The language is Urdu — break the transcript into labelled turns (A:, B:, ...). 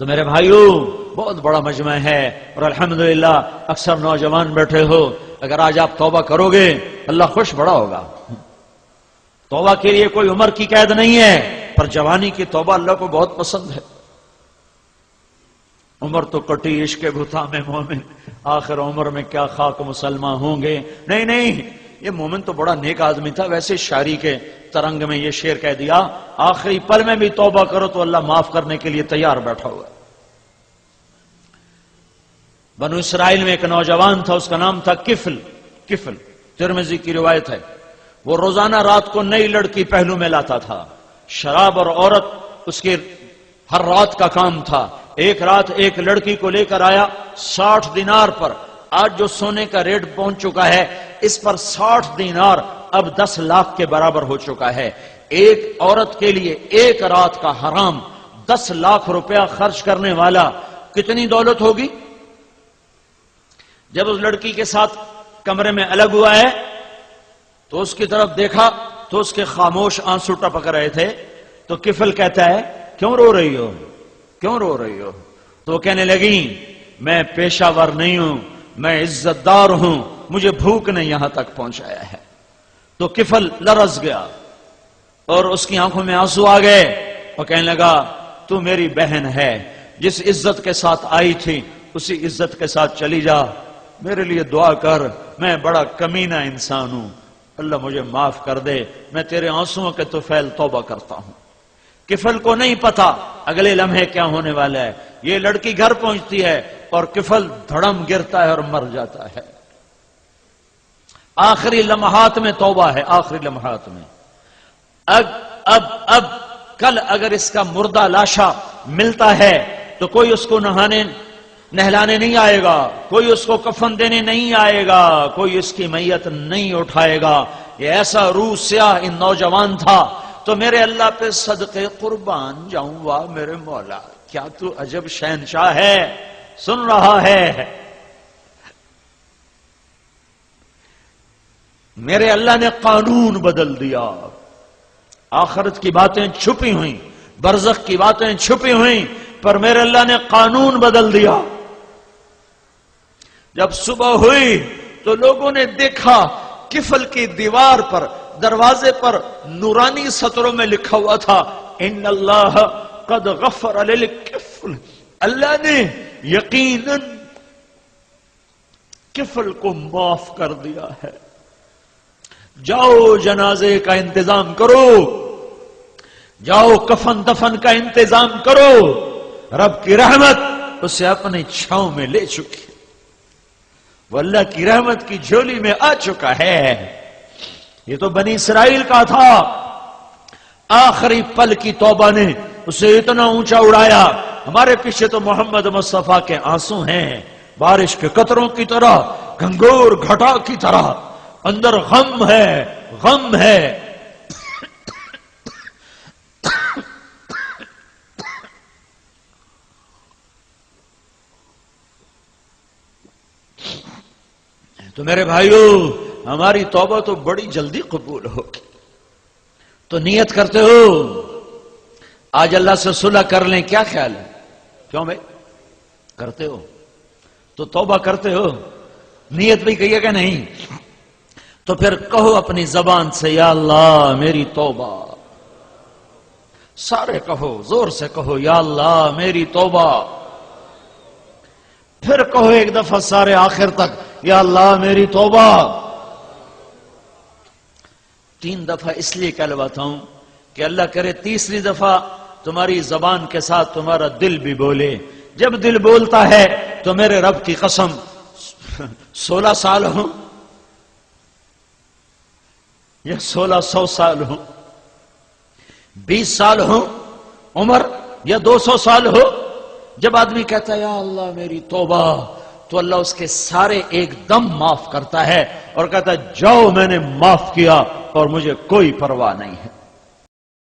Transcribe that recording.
A: تو میرے بھائیوں بہت بڑا مجمع ہے اور الحمدللہ اکثر نوجوان بیٹھے ہو، اگر آج آپ توبہ کرو گے اللہ خوش بڑا ہوگا۔ توبہ کے لیے کوئی عمر کی قید نہیں ہے، پر جوانی کی توبہ اللہ کو بہت پسند ہے۔ عمر تو کٹی عشق بھتا میں مومن، آخر عمر میں کیا خاک مسلمان ہوں گے۔ نہیں، یہ مومن تو بڑا نیک آدمی تھا، ویسے شاعری کے ترنگ میں یہ شعر کہہ دیا، آخری پل میں بھی توبہ کرو تو اللہ معاف کرنے کے لیے تیار بیٹھا ہوا ہے۔ بنو اسرائیل میں ایک نوجوان تھا، اس کا نام تھا کفل، ترمذی کی روایت ہے۔ وہ روزانہ رات کو نئی لڑکی پہلو میں لاتا تھا، شراب اور عورت اس کے ہر رات کا کام تھا۔ ایک رات ایک لڑکی کو لے کر آیا 60 دینار پر، آج جو سونے کا ریٹ پہنچ چکا ہے اس پر 60 دینار اب 10 لاکھ کے برابر ہو چکا ہے۔ ایک عورت کے لیے ایک رات کا حرام 10 لاکھ روپیہ خرچ کرنے والا کتنی دولت ہوگی؟ جب اس لڑکی کے ساتھ کمرے میں الگ ہوا ہے تو اس کی طرف دیکھا تو اس کے خاموش آنسو ٹپک رہے تھے۔ تو کفل کہتا ہے کیوں رو رہی ہو؟ تو وہ کہنے لگی میں پیشہ ور نہیں ہوں، میں عزت دار ہوں، مجھے بھوک نے یہاں تک پہنچایا ہے۔ تو کفل لرز گیا اور اس کی آنکھوں میں آنسو آ گئے اور کہنے لگا تو میری بہن ہے، جس عزت کے ساتھ آئی تھی اسی عزت کے ساتھ چلی جا، میرے لیے دعا کر، میں بڑا کمینہ انسان ہوں، اللہ مجھے معاف کر دے، میں تیرے آنسوؤں کے طفیل توبہ کرتا ہوں۔ کفل کو نہیں پتا اگلے لمحے کیا ہونے والا ہے۔ یہ لڑکی گھر پہنچتی ہے اور کفل دھڑم گرتا ہے اور مر جاتا ہے۔ آخری لمحات میں توبہ ہے، آخری لمحات میں۔ اب کل اگر اس کا مردہ لاشا ملتا ہے تو کوئی اس کو نہلانے نہیں آئے گا، کوئی اس کو کفن دینے نہیں آئے گا، کوئی اس کی میت نہیں اٹھائے گا۔ یہ ایسا روح سیاہ ان نوجوان تھا۔ تو میرے اللہ پہ صدقے قربان جاؤں، واہ میرے مولا کیا تو عجب شہنشاہ ہے، سن رہا ہے؟ میرے اللہ نے قانون بدل دیا۔ آخرت کی باتیں چھپی ہوئیں، برزخ کی باتیں چھپی ہوئیں، پر میرے اللہ نے قانون بدل دیا۔ جب صبح ہوئی تو لوگوں نے دیکھا کفل کی دیوار پر، دروازے پر نورانی سطروں میں لکھا ہوا تھا ان اللہ قد غفر للکفل، اللہ نے یقیناً کفل کو معاف کر دیا ہے۔ جاؤ جنازے کا انتظام کرو، جاؤ کفن دفن کا انتظام کرو، رب کی رحمت اسے اپنی چھاؤں میں لے چکی، وہ اللہ کی رحمت کی جھولی میں آ چکا ہے۔ یہ تو بنی اسرائیل کا تھا، آخری پل کی توبہ نے اسے اتنا اونچا اڑایا۔ ہمارے پیچھے تو محمد مصطفیٰ کے آنسو ہیں، بارش کے قطروں کی طرح، گھنگور گھٹا کی طرح، اندر غم ہے۔ تو میرے بھائیو ہماری توبہ تو بڑی جلدی قبول ہوگی۔ تو نیت کرتے ہو آج اللہ سے صلح کر لیں، کیا خیال ہے؟ کیوں بھائی کرتے ہو تو توبہ کرتے ہو، نیت بھی کہیے کہ نہیں؟ تو پھر کہو اپنی زبان سے یا اللہ میری توبہ، سارے کہو، زور سے کہو یا اللہ میری توبہ، پھر کہو ایک دفعہ سارے آخر تک یا اللہ میری توبہ۔ 3 دفعہ اس لیے کہلواتا ہوں کہ اللہ کرے تیسری دفعہ تمہاری زبان کے ساتھ تمہارا دل بھی بولے۔ جب دل بولتا ہے تو میرے رب کی قسم 16 سال ہوں یا 1600 سال ہوں، 20 سال ہوں عمر یا 200 سال ہو، جب آدمی کہتا ہے یا اللہ میری توبہ تو اللہ اس کے سارے ایک دم معاف کرتا ہے اور کہتا ہے جاؤ میں نے معاف کیا اور مجھے کوئی پرواہ نہیں ہے۔